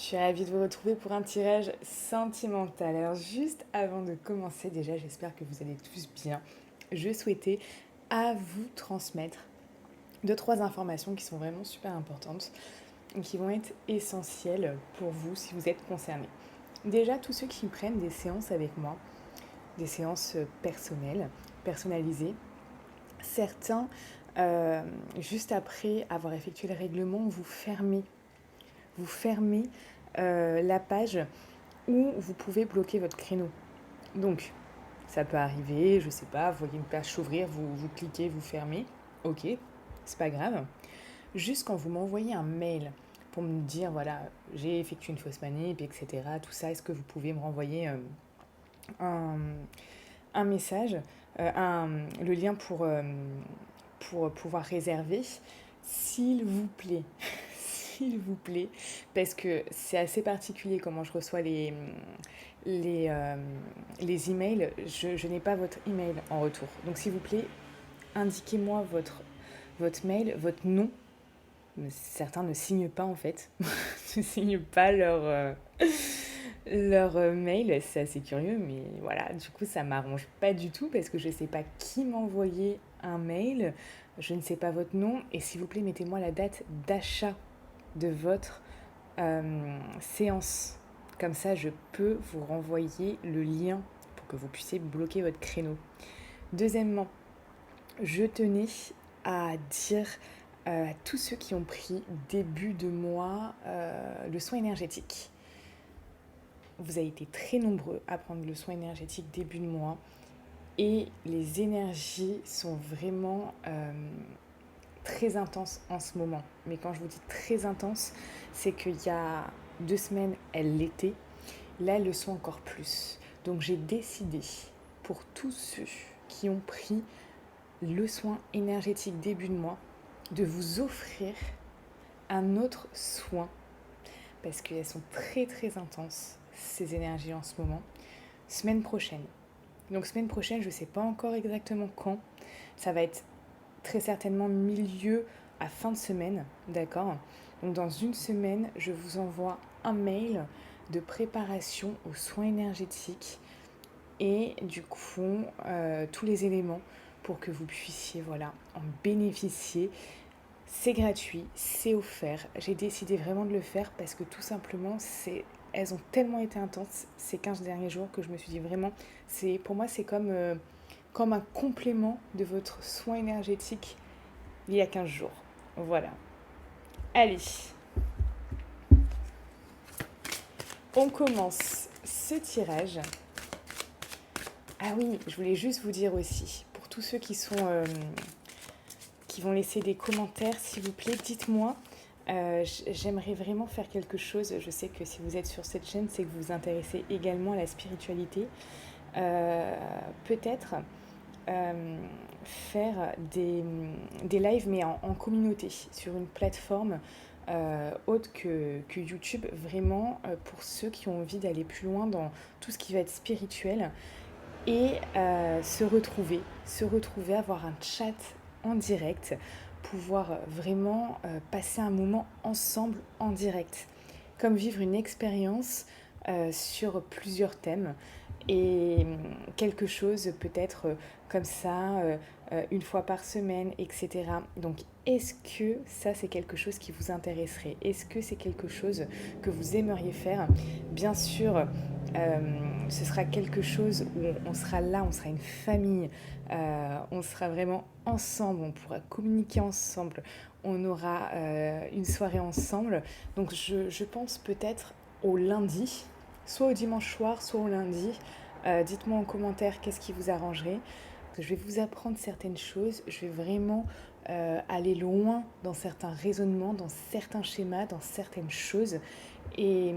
Je suis ravie de vous retrouver pour un tirage sentimental. Alors juste avant de commencer, déjà j'espère que vous allez tous bien. Je souhaitais à vous transmettre deux, trois informations qui sont vraiment super importantes et qui vont être essentielles pour vous si vous êtes concernés. Déjà, tous ceux qui prennent des séances avec moi, des séances personnelles, personnalisées, certains, juste après avoir effectué le règlement, vous fermez la page où vous pouvez bloquer votre créneau. Donc, ça peut arriver, je sais pas, vous voyez une page s'ouvrir, vous cliquez, vous fermez. Ok, c'est pas grave. Juste quand vous m'envoyez un mail pour me dire, voilà, j'ai effectué une fausse manip, etc., tout ça, est-ce que vous pouvez me renvoyer un, un message, le lien pour pouvoir réserver, s'il vous plaît, s'il vous plaît, parce que c'est assez particulier comment je reçois les, euh, les emails. Je n'ai pas votre email en retour. Donc s'il vous plaît, indiquez-moi votre mail, votre nom. Certains ne signent pas en fait, ne signent pas leur mail, c'est assez curieux, mais voilà, du coup ça m'arrange pas du tout parce que je sais pas qui m'a envoyé un mail, je ne sais pas votre nom, et s'il vous plaît mettez-moi la date d'achat de votre séance. Comme ça, je peux vous renvoyer le lien pour que vous puissiez bloquer votre créneau. Deuxièmement, je tenais à dire à tous ceux qui ont pris début de mois le soin énergétique. Vous avez été très nombreux à prendre le soin énergétique début de mois et les énergies sont vraiment très intense en ce moment. Mais quand je vous dis très intense, c'est qu'il y a 2 semaines, elles l'étaient. Là, elles le sont encore plus. Donc j'ai décidé, pour tous ceux qui ont pris le soin énergétique début de mois, de vous offrir un autre soin. Parce qu'elles sont très très intenses, ces énergies en ce moment. Semaine prochaine. Donc semaine prochaine, je ne sais pas encore exactement quand. Ça va être très certainement milieu à fin de semaine, d'accord. Donc dans une semaine, je vous envoie un mail de préparation aux soins énergétiques et du coup tous les éléments pour que vous puissiez voilà, en bénéficier. C'est gratuit, c'est offert. J'ai décidé vraiment de le faire parce que tout simplement, elles ont tellement été intenses ces 15 derniers jours que je me suis dit vraiment, pour moi, c'est comme un complément de votre soin énergétique il y a 15 jours. Voilà. Allez, on commence ce tirage. Ah oui, je voulais juste vous dire aussi, pour tous ceux qui vont laisser des commentaires, s'il vous plaît, dites-moi. J'aimerais vraiment faire quelque chose. Je sais que si vous êtes sur cette chaîne, c'est que vous vous intéressez également à la spiritualité. Peut-être faire des lives, mais en communauté, sur une plateforme autre que YouTube, vraiment pour ceux qui ont envie d'aller plus loin dans tout ce qui va être spirituel et se retrouver, avoir un chat en direct, pouvoir vraiment passer un moment ensemble en direct, comme vivre une expérience sur plusieurs thèmes et quelque chose peut-être comme ça, une fois par semaine, etc. Donc, est-ce que ça, c'est quelque chose qui vous intéresserait? Est-ce que c'est quelque chose que vous aimeriez faire? Bien sûr, ce sera quelque chose où on sera là, on sera une famille, on sera vraiment ensemble, on pourra communiquer ensemble, on aura une soirée ensemble. Donc, je pense peut-être au lundi, soit au dimanche soir, soit au lundi. Dites-moi en commentaire qu'est-ce qui vous arrangerait. Je vais vous apprendre certaines choses, je vais vraiment aller loin dans certains raisonnements, dans certains schémas, dans certaines choses. Et,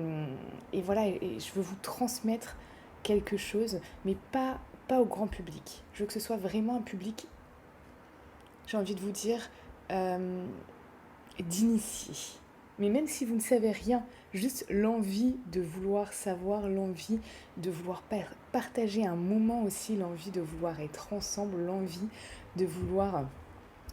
et voilà, et je veux vous transmettre quelque chose, mais pas au grand public. Je veux que ce soit vraiment un public, j'ai envie de vous dire, d'initié. Mais même si vous ne savez rien, juste l'envie de vouloir savoir, l'envie de vouloir partager un moment aussi, l'envie de vouloir être ensemble, l'envie de vouloir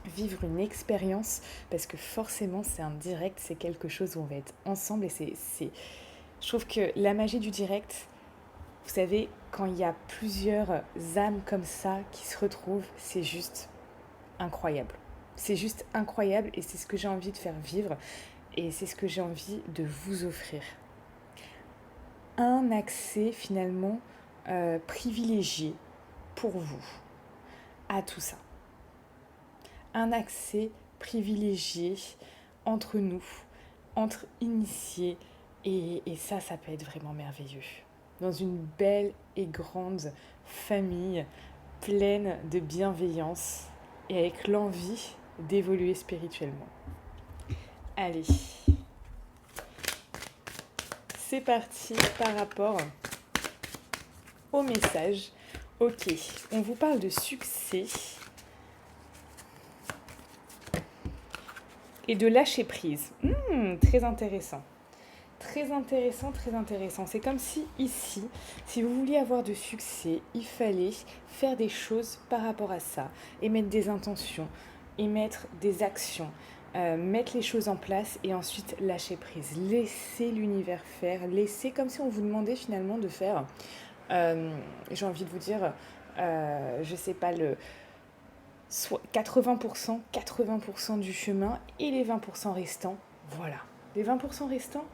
vivre une expérience, parce que forcément c'est un direct, c'est quelque chose où on va être ensemble, et je trouve que la magie du direct, vous savez, quand il y a plusieurs âmes comme ça qui se retrouvent, c'est juste incroyable. C'est juste incroyable, et c'est ce que j'ai envie de faire vivre, et c'est ce que j'ai envie de vous offrir. Un accès finalement privilégié pour vous à tout ça. Un accès privilégié entre nous, entre initiés, et ça peut être vraiment merveilleux. Dans une belle et grande famille pleine de bienveillance et avec l'envie d'évoluer spirituellement. Allez, c'est parti par rapport au message. Ok, on vous parle de succès et de lâcher prise. Très intéressant. Très intéressant, très intéressant. C'est comme si ici, si vous vouliez avoir de succès, il fallait faire des choses par rapport à ça, émettre des intentions, émettre des actions, mettre les choses en place et ensuite lâcher prise. Laisser l'univers faire, laisser comme si on vous demandait finalement de faire, j'ai envie de vous dire, je sais pas, soit 80% du chemin et les 20% restants, voilà. Les 20% restants,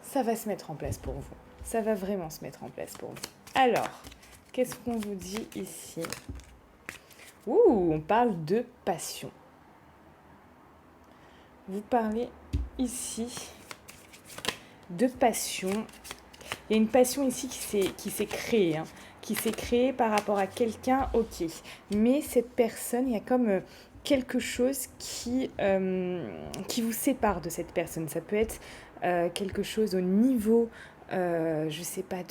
ça va se mettre en place pour vous. Ça va vraiment se mettre en place pour vous. Alors, qu'est-ce qu'on vous dit ici? On parle de passion. Vous parlez ici de passion. Il y a une passion ici qui s'est créée, qui s'est créée par rapport à quelqu'un, ok. Mais cette personne, il y a comme quelque chose qui vous sépare de cette personne. Ça peut être quelque chose au niveau, je sais pas,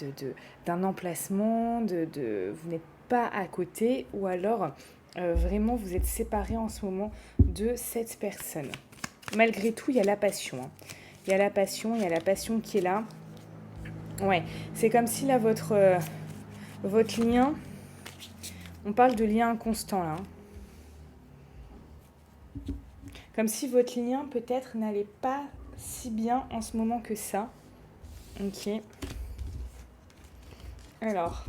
d'un emplacement, vous n'êtes pas à côté, ou alors vraiment vous êtes séparés en ce moment de cette personne. Malgré tout, il y a la passion. Il y a la passion qui est là. Ouais, c'est comme si là, votre lien, on parle de lien inconstant là. Comme si votre lien peut-être n'allait pas si bien en ce moment que ça. Ok. Alors.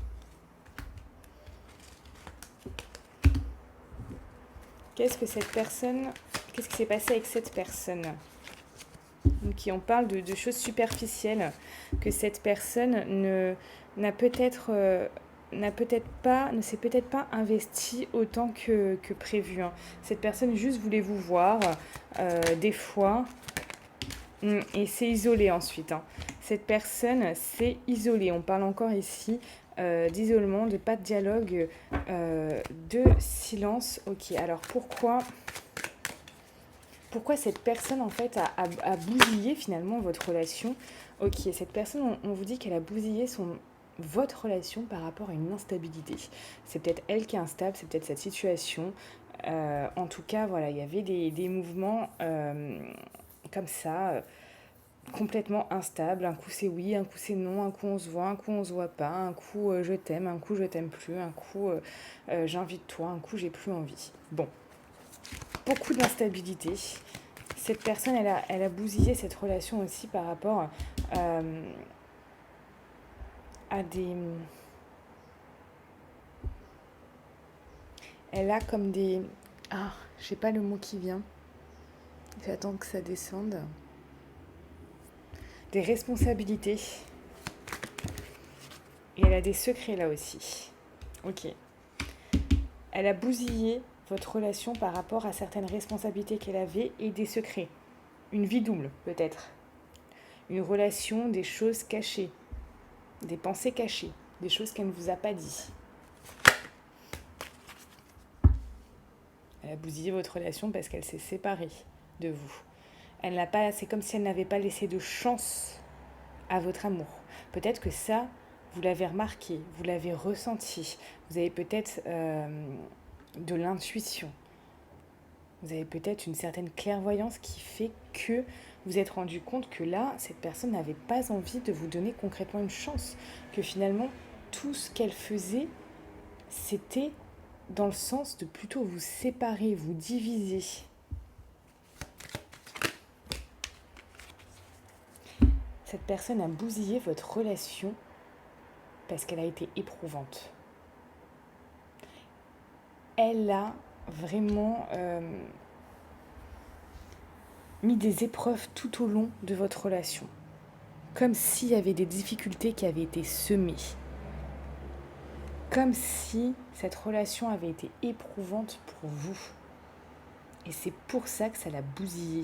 Qu'est-ce qui s'est passé avec cette personne? Ok, on parle de choses superficielles que cette personne ne s'est peut-être pas investie autant que prévu. Cette personne juste voulait vous voir des fois et s'est isolée ensuite. Cette personne s'est isolée. On parle encore ici d'isolement, de pas de dialogue, de silence. Ok, alors pourquoi cette personne en fait a bousillé finalement votre relation? Ok, cette personne, on vous dit qu'elle a bousillé votre relation par rapport à une instabilité. C'est peut-être elle qui est instable, c'est peut-être cette situation. En tout cas, voilà, il y avait des mouvements comme ça, complètement instables. Un coup c'est oui, un coup c'est non, un coup on se voit, un coup on se voit pas, un coup je t'aime, un coup je t'aime plus, un coup j'ai envie de toi, un coup j'ai plus envie. Bon, beaucoup d'instabilité. Cette personne, elle a bousillé cette relation aussi par rapport à des... Elle a comme des... Ah, je sais pas le mot qui vient. J'attends que ça descende. Des responsabilités. Et elle a des secrets là aussi. Ok. Elle a bousillé votre relation par rapport à certaines responsabilités qu'elle avait et des secrets. Une vie double, peut-être. Une relation, des choses cachées. Des pensées cachées. Des choses qu'elle ne vous a pas dit. Elle a bousillé votre relation parce qu'elle s'est séparée de vous. C'est comme si elle n'avait pas laissé de chance à votre amour. Peut-être que ça, vous l'avez remarqué, vous l'avez ressenti. Vous avez peut-être de l'intuition. Vous avez peut-être une certaine clairvoyance qui fait que vous êtes rendu compte que là, cette personne n'avait pas envie de vous donner concrètement une chance. Que finalement, tout ce qu'elle faisait, c'était dans le sens de plutôt vous séparer, vous diviser. Cette personne a bousillé votre relation parce qu'elle a été éprouvante. Elle a vraiment mis des épreuves tout au long de votre relation. Comme s'il y avait des difficultés qui avaient été semées. Comme si cette relation avait été éprouvante pour vous. Et c'est pour ça que ça l'a bousillé.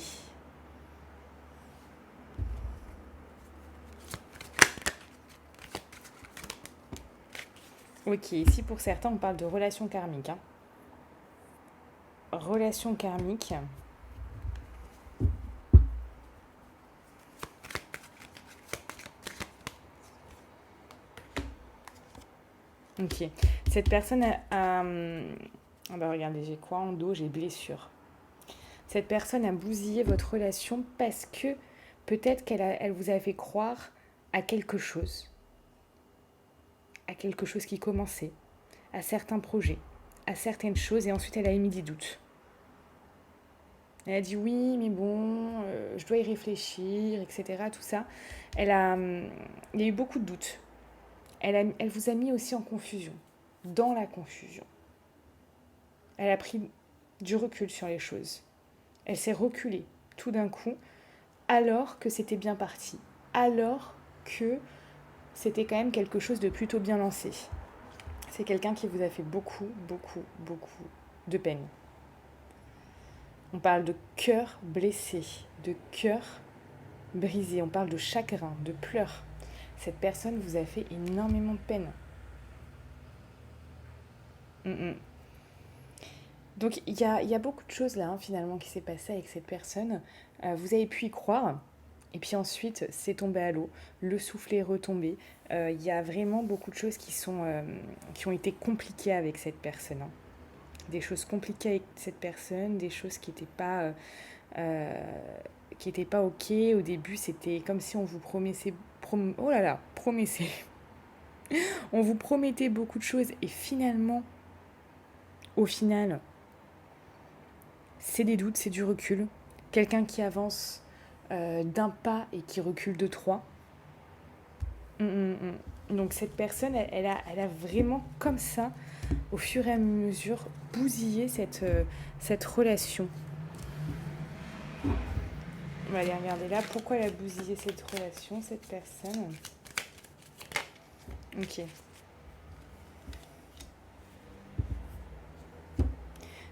Ok, ici pour certains on parle de relation karmique. Relation karmique. Ok, cette personne a ah bah regardez, j'ai quoi en dos? J'ai blessure. Cette personne a bousillé votre relation parce que peut-être elle vous a fait croire à quelque chose qui commençait, à certains projets, à certaines choses, et ensuite elle a émis des doutes. Elle a dit oui, mais bon, je dois y réfléchir, etc. Tout ça. Il y a eu beaucoup de doutes. Elle vous a mis aussi en confusion, dans la confusion. Elle a pris du recul sur les choses. Elle s'est reculée tout d'un coup, alors que c'était bien parti, alors que c'était quand même quelque chose de plutôt bien lancé. C'est quelqu'un qui vous a fait beaucoup, beaucoup, beaucoup de peine. On parle de cœur blessé, de cœur brisé, on parle de chagrin, de pleurs. Cette personne vous a fait énormément de peine. Donc il y a beaucoup de choses là finalement qui s'est passé avec cette personne. Vous avez pu y croire. Et puis ensuite, c'est tombé à l'eau, le soufflet est retombé. Il y a vraiment beaucoup de choses qui ont été compliquées avec cette personne. Des choses compliquées avec cette personne, des choses qui n'étaient pas ok. Au début, c'était comme si on vous promettait... promettait. On vous promettait beaucoup de choses et finalement, au final, c'est des doutes, c'est du recul. Quelqu'un qui avance d'un pas et qui recule de trois. Donc cette personne, elle a vraiment comme ça, au fur et à mesure, bousillé cette relation. On va aller regarder là. Pourquoi elle a bousillé cette relation, cette personne? Ok.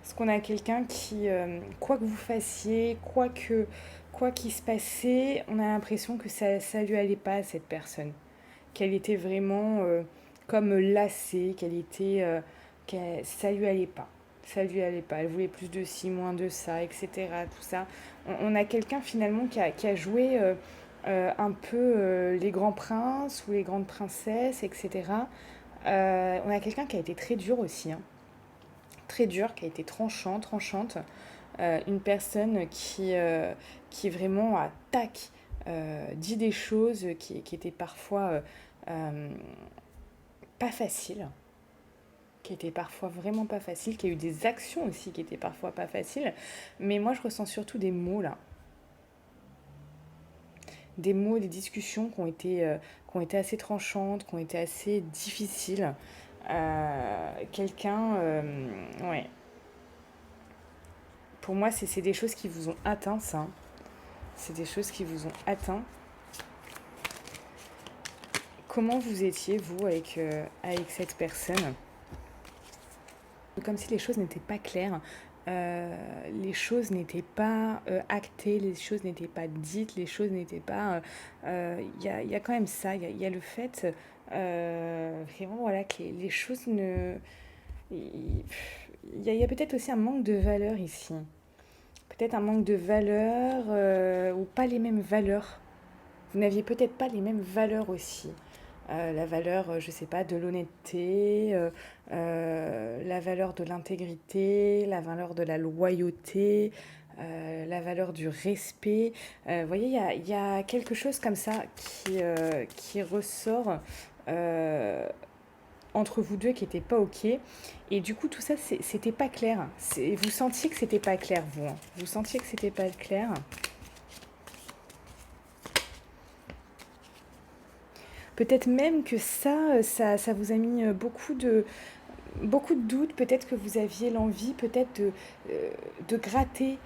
Est-ce qu'on a quelqu'un qui, quoi que vous fassiez, quoi qu'il se passait, on a l'impression que ça lui allait pas à cette personne. Qu'elle était vraiment comme lassée, ça lui allait pas. Ça lui allait pas. Elle voulait plus de ci, moins de ça, etc. Tout ça. On a quelqu'un finalement qui a joué un peu les grands princes ou les grandes princesses, etc. On a quelqu'un qui a été très dur aussi. Très dur, qui a été tranchante. Une personne qui vraiment attaque, dit des choses qui étaient parfois pas faciles, qui étaient parfois vraiment pas faciles, qui a eu des actions aussi qui étaient parfois pas faciles. Mais moi, je ressens surtout des mots là. Des mots, des discussions qui ont été assez tranchantes, qui ont été assez difficiles. Ouais. Pour moi, c'est des choses qui vous ont atteint, ça. C'est des choses qui vous ont atteint. Comment vous étiez, vous, avec cette personne? Comme si les choses n'étaient pas claires, les choses n'étaient pas actées, les choses n'étaient pas dites, les choses n'étaient pas... Il y a quand même ça, il y a le fait, vraiment, voilà, que les choses ne... Il y a peut-être aussi un manque de valeur ici. Peut-être un manque de valeur ou pas les mêmes valeurs. Vous n'aviez peut-être pas les mêmes valeurs aussi. La valeur, je sais pas, de l'honnêteté, la valeur de l'intégrité, la valeur de la loyauté, la valeur du respect. Vous voyez, il y a quelque chose comme ça qui ressort entre vous deux qui n'était pas OK. Et du coup, tout ça, c'était pas clair. Vous sentiez que c'était pas clair, vous. Hein. Vous sentiez que c'était pas clair. Peut-être même que ça vous a mis beaucoup de doutes. Peut-être que vous aviez l'envie, peut-être de gratter,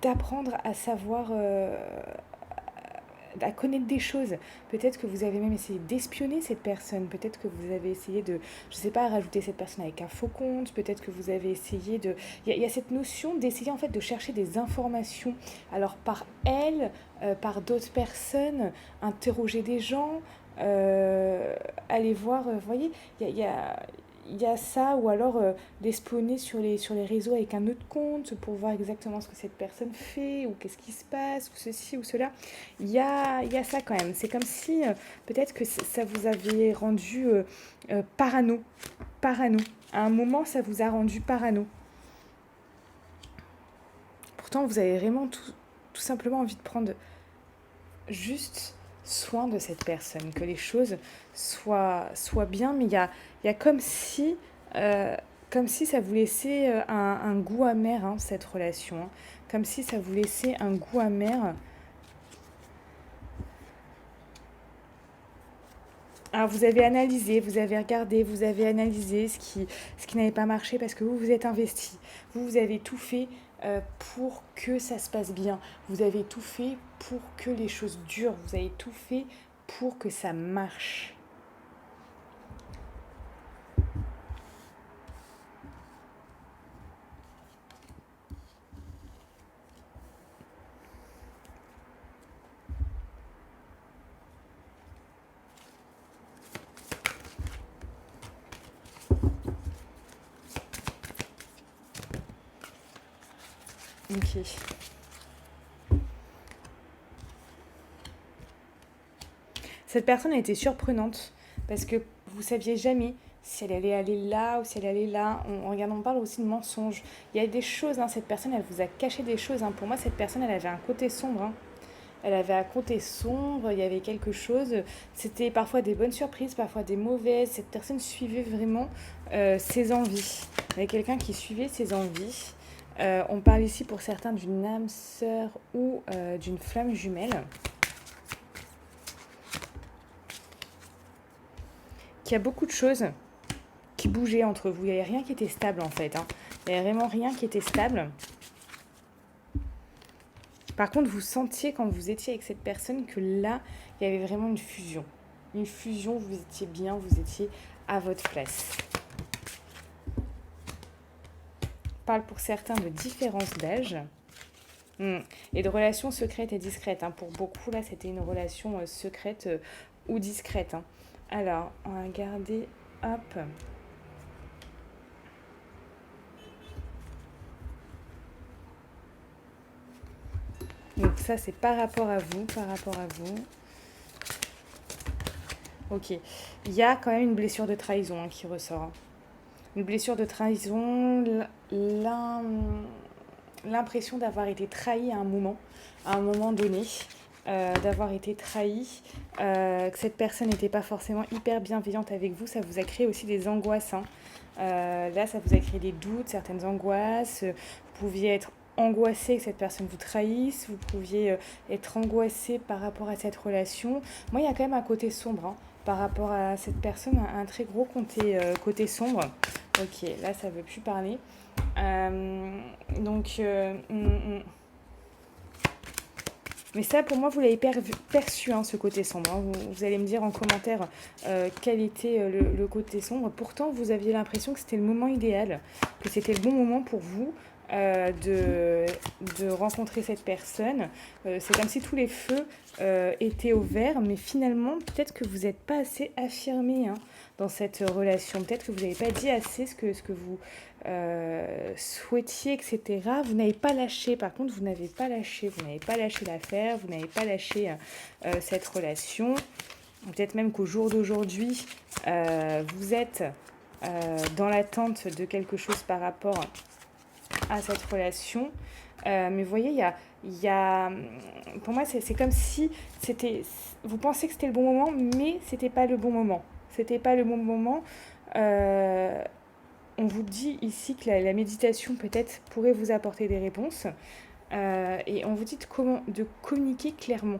d'apprendre à savoir, à connaître des choses. Peut-être que vous avez même essayé d'espionner cette personne. Peut-être que vous avez essayé de, je sais pas, rajouter cette personne avec un faux compte. Peut-être que vous avez essayé de... Il y a cette notion d'essayer en fait de chercher des informations. Alors par elle, par d'autres personnes, interroger des gens, aller voir, vous voyez, il y a ça, ou alors d'espionner sur les réseaux avec un autre compte pour voir exactement ce que cette personne fait, ou qu'est-ce qui se passe, ou ceci ou cela. Il y a ça quand même. C'est comme si peut-être que ça vous avait rendu parano. Parano. À un moment, ça vous a rendu parano. Pourtant, vous avez vraiment tout simplement envie de prendre juste soin de cette personne, que les choses soient bien, mais il y a comme si ça vous laissait un goût amer, hein, cette relation. Hein. Comme si ça vous laissait un goût amer. Alors vous avez analysé, vous avez regardé, vous avez analysé ce qui n'avait pas marché parce que vous vous êtes investi. Vous avez tout fait pour que ça se passe bien. Vous avez tout fait pour que les choses durent. Vous avez tout fait pour que ça marche. Ok. Cette personne a été surprenante parce que vous saviez jamais si elle allait aller là ou si elle allait là. On parle aussi de mensonges. Il y a des choses, hein, cette personne, elle vous a caché des choses. Hein. Pour moi, cette personne, elle avait un côté sombre. Hein. Elle avait un côté sombre, il y avait quelque chose. C'était parfois des bonnes surprises, parfois des mauvaises. Cette personne suivait vraiment ses envies. Il y avait quelqu'un qui suivait ses envies. On parle ici pour certains d'une âme sœur ou d'une flamme jumelle. Qu'il y a beaucoup de choses qui bougeaient entre vous. Il n'y avait rien qui était stable en fait. Hein. Il n'y avait vraiment rien qui était stable. Par contre, vous sentiez quand vous étiez avec cette personne que là, il y avait vraiment une fusion. Une fusion, vous étiez bien, vous étiez à votre place. On parle pour certains de différence d'âge. Et de relations secrètes et discrètes. Hein. Pour beaucoup, là, c'était une relation secrète ou discrète. Hein. Alors, on va regarder, hop. Donc ça, c'est par rapport à vous, par rapport à vous. Ok. Il y a quand même une blessure de trahison hein, qui ressort. Hein. Une blessure de trahison, l'impression d'avoir été trahi à un moment donné. D'avoir été trahi, que cette personne n'était pas forcément hyper bienveillante avec vous, ça vous a créé aussi des angoisses. Hein. Là, ça vous a créé des doutes, certaines angoisses. Vous pouviez être angoissé que cette personne vous trahisse, vous pouviez être angoissé par rapport à cette relation. Moi, il y a quand même un côté sombre hein, par rapport à cette personne, un très gros côté sombre. Ok, là, ça ne veut plus parler. Donc, mais ça, pour moi, vous l'avez perçu, hein, ce côté sombre. Hein. Vous allez me dire en commentaire quel était le côté sombre. Pourtant, vous aviez l'impression que c'était le moment idéal, que c'était le bon moment pour vous de rencontrer cette personne. C'est comme si tous les feux étaient au vert, mais finalement, peut-être que vous n'êtes pas assez affirmé hein, dans cette relation. Peut-être que vous n'avez pas dit assez ce que vous souhaitiez, etc. Vous n'avez pas lâché. Par contre, vous n'avez pas lâché. Vous n'avez pas lâché l'affaire. Vous n'avez pas lâché cette relation. Peut-être même qu'au jour d'aujourd'hui, vous êtes dans l'attente de quelque chose par rapport à cette relation. Mais vous voyez, il y a pour moi, c'est comme si vous pensez que c'était le bon moment, mais c'était pas le bon moment. c'était pas le bon moment. On vous dit ici que la méditation peut-être pourrait vous apporter des réponses. Et on vous dit de communiquer clairement.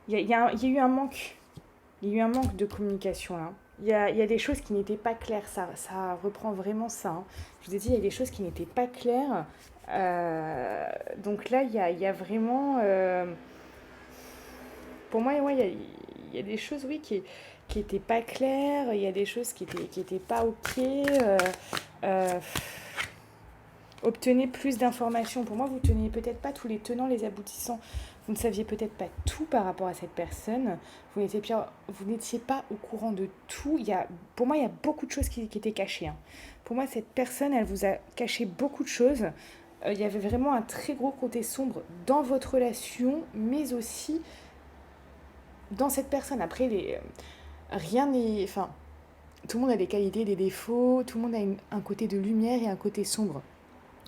Il y a eu un manque. Il y a eu un manque de communication là. Il y a des choses qui n'étaient pas claires. Ça reprend vraiment ça. Hein. Je vous ai dit, il y a des choses qui n'étaient pas claires. Donc là, il y a vraiment... pour moi, ouais, il y a des choses, oui, qui étaient pas claires. Il y a des choses qui étaient pas OK. Euh, Obtenez plus d'informations. Pour moi, vous ne teniez peut-être pas tous les tenants, les aboutissants. Vous ne saviez peut-être pas tout par rapport à cette personne. Vous n'étiez pas au courant de tout. Pour moi, il y a beaucoup de choses qui étaient cachées. Hein. Pour moi, cette personne, elle vous a caché beaucoup de choses. Il y avait vraiment un très gros côté sombre dans votre relation, mais aussi dans cette personne. Après, rien n'est... Enfin, tout le monde a des qualités, des défauts. Tout le monde a un côté de lumière et un côté sombre.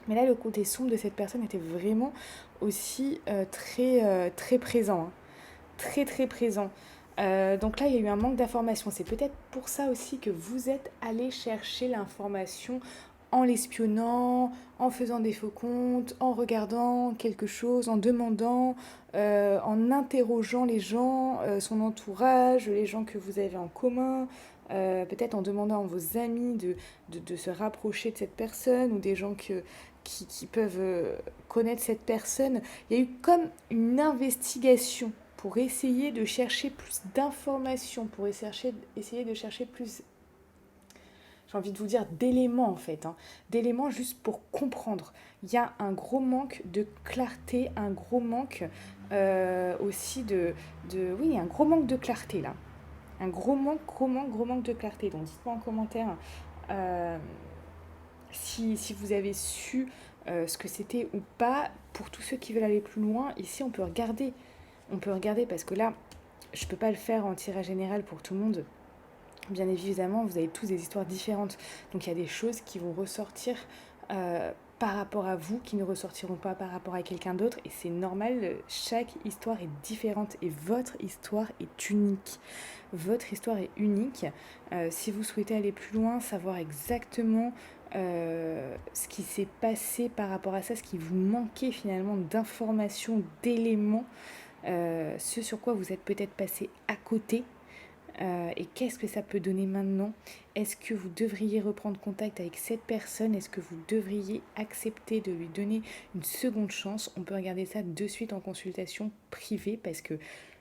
Mais là, le côté sombre de cette personne était vraiment aussi très présent. Hein. Très, très présent. Donc là, il y a eu un manque d'information. C'est peut-être pour ça aussi que vous êtes allé chercher l'information en l'espionnant, en faisant des faux comptes, en regardant quelque chose, en demandant, en interrogeant les gens, son entourage, les gens que vous avez en commun, peut-être en demandant à vos amis de se rapprocher de cette personne ou des gens qui peuvent connaître cette personne. Il y a eu comme une investigation pour essayer de chercher plus d'informations, pour essayer de chercher plus, j'ai envie de vous dire, d'éléments en fait, hein, d'éléments juste pour comprendre. Il y a un gros manque de clarté, un gros manque aussi oui, un gros manque de clarté là. Un gros manque de clarté. Donc dites-moi en commentaire si vous avez su ce que c'était ou pas. Pour tous ceux qui veulent aller plus loin, ici on peut regarder. On peut regarder parce que là, je ne peux pas le faire en tirage général pour tout le monde. Bien évidemment, vous avez tous des histoires différentes. Donc il y a des choses qui vont ressortir par rapport à vous, qui ne ressortiront pas par rapport à quelqu'un d'autre. Et c'est normal, chaque histoire est différente et votre histoire est unique. Votre histoire est unique. Si vous souhaitez aller plus loin, savoir exactement ce qui s'est passé par rapport à ça, ce qui vous manquait finalement d'informations, d'éléments, ce sur quoi vous êtes peut-être passé à côté, et qu'est-ce que ça peut donner maintenant? Est-ce que vous devriez reprendre contact avec cette personne? Est-ce que vous devriez accepter de lui donner une seconde chance? On peut regarder ça de suite en consultation privée parce que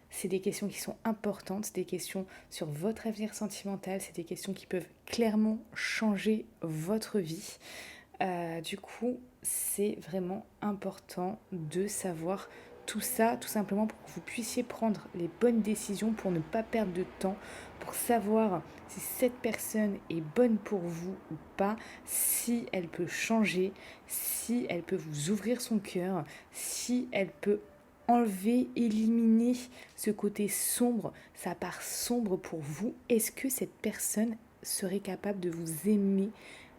c'est des questions qui sont importantes, c'est des questions sur votre avenir sentimental, c'est des questions qui peuvent clairement changer votre vie. Du coup, c'est vraiment important de savoir tout ça, tout simplement pour que vous puissiez prendre les bonnes décisions, pour ne pas perdre de temps, pour savoir si cette personne est bonne pour vous ou pas, si elle peut changer, si elle peut vous ouvrir son cœur, si elle peut enlever, éliminer ce côté sombre, sa part sombre pour vous. Est-ce que cette personne serait capable de vous aimer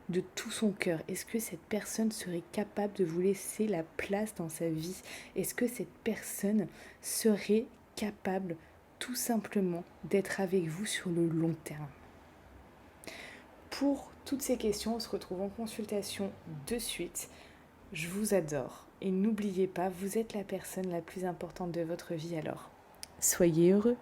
de tout son cœur? Est-ce que cette personne serait capable de vous laisser la place dans sa vie? Est-ce que cette personne serait capable tout simplement d'être avec vous sur le long terme? Pour toutes ces questions, on se retrouve en consultation de suite. Je vous adore et n'oubliez pas, vous êtes la personne la plus importante de votre vie, alors soyez heureux.